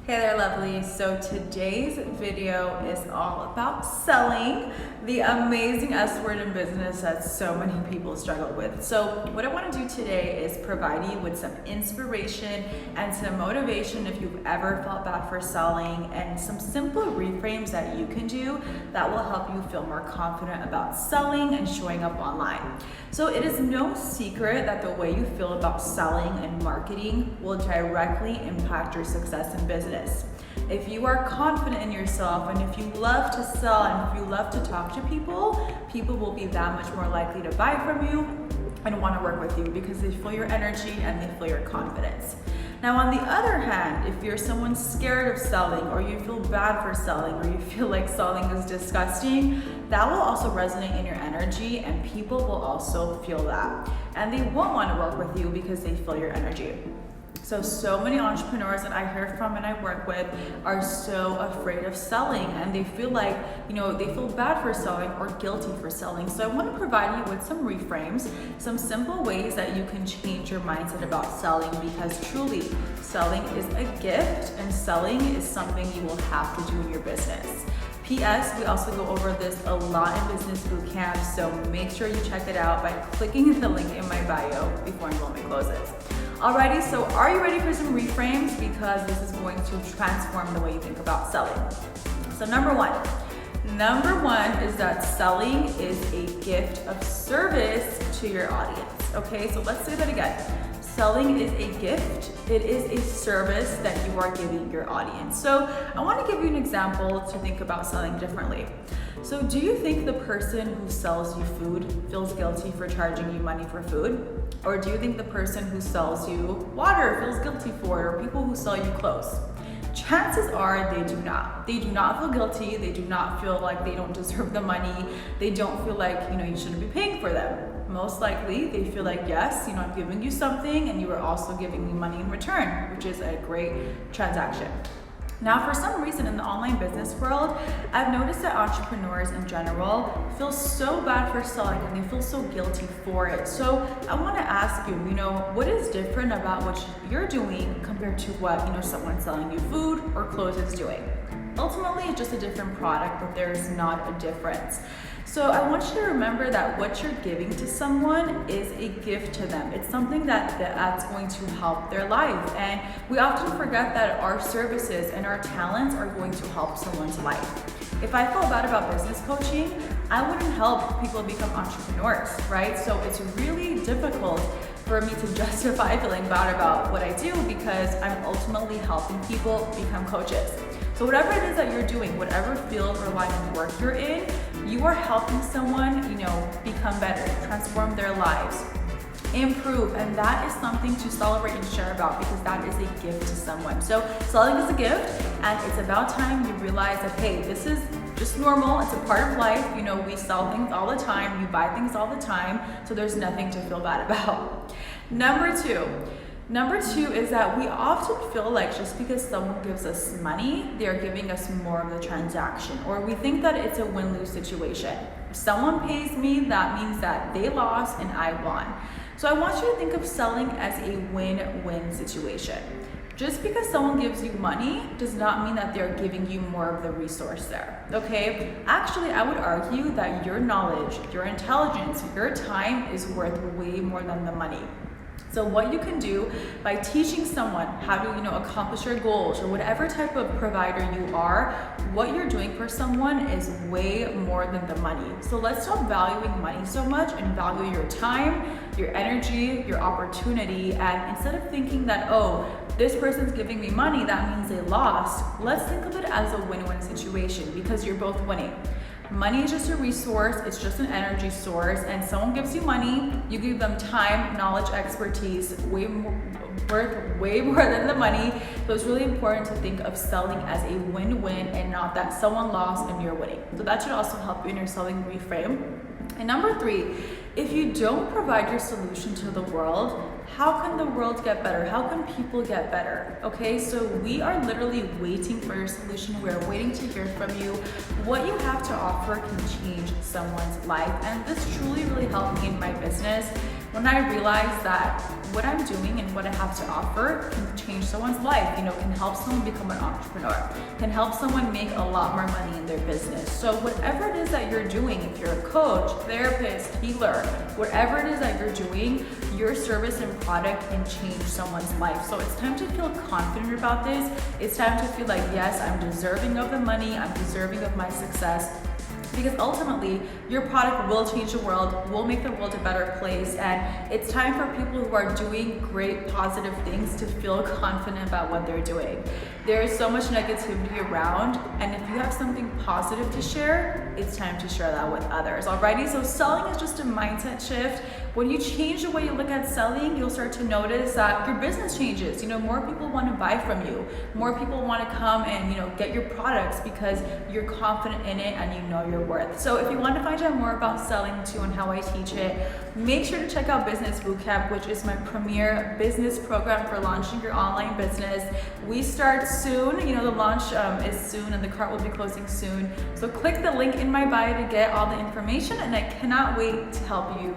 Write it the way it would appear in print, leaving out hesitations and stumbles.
Hey there, lovely. So today's video is all about selling, the amazing S word in business that so many people struggle with. So what I want to do today is provide you with some inspiration and some motivation if you've ever felt bad for selling, and some simple reframes that you can do that will help you feel more confident about selling and showing up online. So it is no secret that the way you feel about selling and marketing will directly impact your success in business. If you are confident in yourself, and if you love to sell, and if you love to talk to people, people will be that much more likely to buy from you and want to work with you because they feel your energy and they feel your confidence. Now, on the other hand, if you're someone scared of selling, or you feel bad for selling, or you feel like selling is disgusting, that will also resonate in your energy, and people will also feel that. And they won't want to work with you because they feel your energy. So many entrepreneurs that I hear from and I work with are so afraid of selling, and they feel like, they feel bad for selling or guilty for selling. So I want to provide you with some reframes, some simple ways that you can change your mindset about selling, because truly selling is a gift, and selling is something you will have to do in your business. P.S. We also go over this a lot in Business Bootcamp, so make sure you check it out by clicking the link in my bio before enrollment closes. Alrighty, so are you ready for some reframes? Because this is going to transform the way you think about selling. So number one is that selling is a gift of service to your audience. Okay, so let's say that again. Selling is a gift. It is a service that you are giving your audience. So I want to give you an example to think about selling differently. So do you think the person who sells you food feels guilty for charging you money for food? Or do you think the person who sells you water feels guilty for it, or people who sell you clothes? Chances are they do not. They do not feel guilty. They do not feel like they don't deserve the money. They don't feel like, you shouldn't be paying for them. Most likely they feel like, yes, I'm giving you something and you are also giving me money in return, which is a great transaction. Now, for some reason in the online business world, I've noticed that entrepreneurs in general feel so bad for selling, and they feel so guilty for it. So I want to ask you, what is different about what you're doing compared to what, someone selling you food or clothes is doing? Ultimately, it's just a different product, but there's not a difference. So I want you to remember that what you're giving to someone is a gift to them. It's something that's going to help their life. And we often forget that our services and our talents are going to help someone's life. If I felt bad about business coaching, I wouldn't help people become entrepreneurs, right? So it's really difficult for me to justify feeling bad about what I do, because I'm ultimately helping people become coaches. So whatever it is that you're doing, whatever field or line of work you're in, you are helping someone, become better, transform their lives, improve, and that is something to celebrate and share about, because that is a gift to someone. So selling is a gift, and it's about time you realize that, hey, this is just normal. It's a part of life. We sell things all the time. You buy things all the time. So there's nothing to feel bad about. Number two is that we often feel like just because someone gives us money, they're giving us more of the transaction, or we think that it's a win-lose situation. If someone pays me, that means that they lost and I won. So I want you to think of selling as a win-win situation. Just because someone gives you money does not mean that they're giving you more of the resource there, okay? Actually, I would argue that your knowledge, your intelligence, your time is worth way more than the money. So what you can do by teaching someone how to, accomplish your goals, or whatever type of provider you are, what you're doing for someone is way more than the money. So let's stop valuing money so much and value your time, your energy, your opportunity. And instead of thinking that, oh, this person's giving me money, that means they lost, let's think of it as a win-win situation, because you're both winning. Money is just a resource, it's just an energy source, and someone gives you money, you give them time, knowledge, expertise, worth way more than the money. So it's really important to think of selling as a win-win, and not that someone lost and you're winning. So that should also help you in your selling reframe. And number three, if you don't provide your solution to the world, how can the world get better? How can people get better? Okay, so we are literally waiting for your solution. We are waiting to hear from you. What you have to offer can change someone's life. And this truly really helped me in my business when I realized that what I'm doing and what I have to offer can change someone's life, can help someone become an entrepreneur, can help someone make a lot more money in their business. So whatever it is that you're doing, if you're a coach, therapist, healer, whatever it is that you're doing, your service and product can change someone's life. So it's time to feel confident about this. It's time to feel like, yes, I'm deserving of the money, I'm deserving of my success. Because ultimately, your product will change the world, will make the world a better place, and it's time for people who are doing great, positive things to feel confident about what they're doing. There is so much negativity around, and if you have something positive to share, it's time to share that with others. Alrighty, so selling is just a mindset shift. When you change the way you look at selling, you'll start to notice that your business changes. More people want to buy from you. More people want to come and get your products because you're confident in it and you know your worth. So if you want to find out more about selling too and how I teach it, make sure to check out Business Bootcamp, which is my premier business program for launching your online business. We start soon. The launch is soon and the cart will be closing soon. So click the link in my bio to get all the information, and I cannot wait to help you.